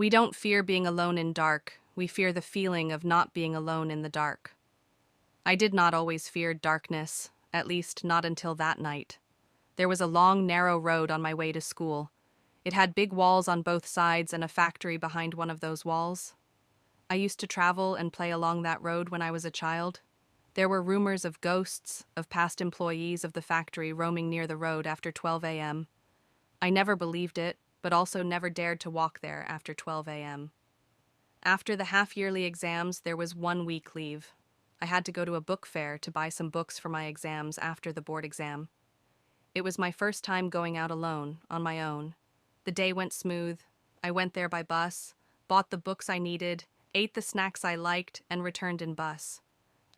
We don't fear being alone in dark. We fear the feeling of not being alone in the dark. I did not always fear darkness, at least not until that night. There was a long, narrow road on my way to school. It had big walls on both sides and a factory behind one of those walls. I used to travel and play along that road when I was a child. There were rumors of ghosts, of past employees of the factory roaming near the road after 12 a.m. I never believed it, but also never dared to walk there after 12 a.m. After the half-yearly exams, there was 1 week leave. I had to go to a book fair to buy some books for my exams after the board exam. It was my first time going out alone, on my own. The day went smooth. I went there by bus, bought the books I needed, ate the snacks I liked, and returned in bus.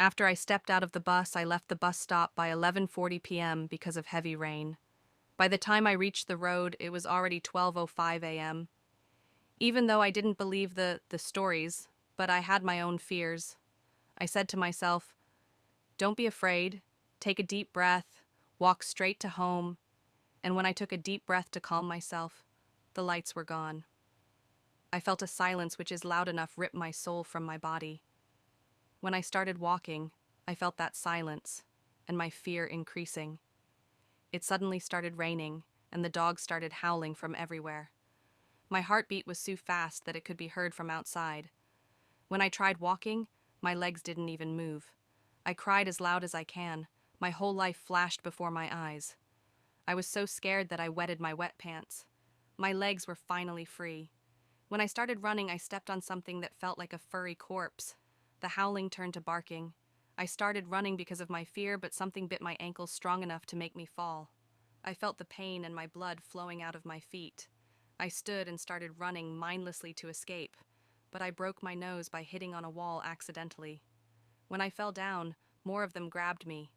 After I stepped out of the bus, I left the bus stop by 11:40 p.m. because of heavy rain. By the time I reached the road, it was already 12:05 a.m. Even though I didn't believe the stories, but I had my own fears. I said to myself, don't be afraid, take a deep breath, walk straight to home, and when I took a deep breath to calm myself, the lights were gone. I felt a silence which is loud enough rip my soul from my body. When I started walking, I felt that silence, and my fear increasing. It suddenly started raining, and the dogs started howling from everywhere. My heartbeat was so fast that it could be heard from outside. When I tried walking, my legs didn't even move. I cried as loud as I can. My whole life flashed before my eyes. I was so scared that I wetted my wet pants. My legs were finally free. When I started running, I stepped on something that felt like a furry corpse. The howling turned to barking. I started running because of my fear, but something bit my ankle strong enough to make me fall. I felt the pain and my blood flowing out of my feet. I stood and started running mindlessly to escape, but I broke my nose by hitting on a wall accidentally. When I fell down, more of them grabbed me.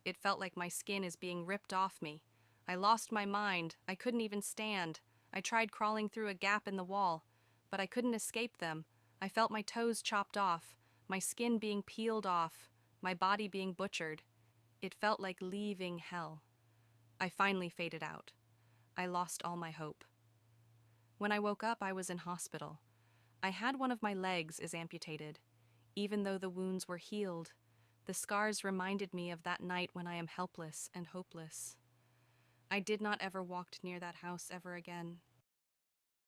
It felt like my skin is being ripped off me. I lost my mind. I couldn't even stand. I tried crawling through a gap in the wall, but I couldn't escape them. I felt my toes chopped off, my skin being peeled off, my body being butchered. It felt like leaving hell. I finally faded out. I lost all my hope. When I woke up, I was in hospital. I had one of my legs is amputated. Even though the wounds were healed, the scars reminded me of that night when I am helpless and hopeless. I did not ever walk near that house ever again.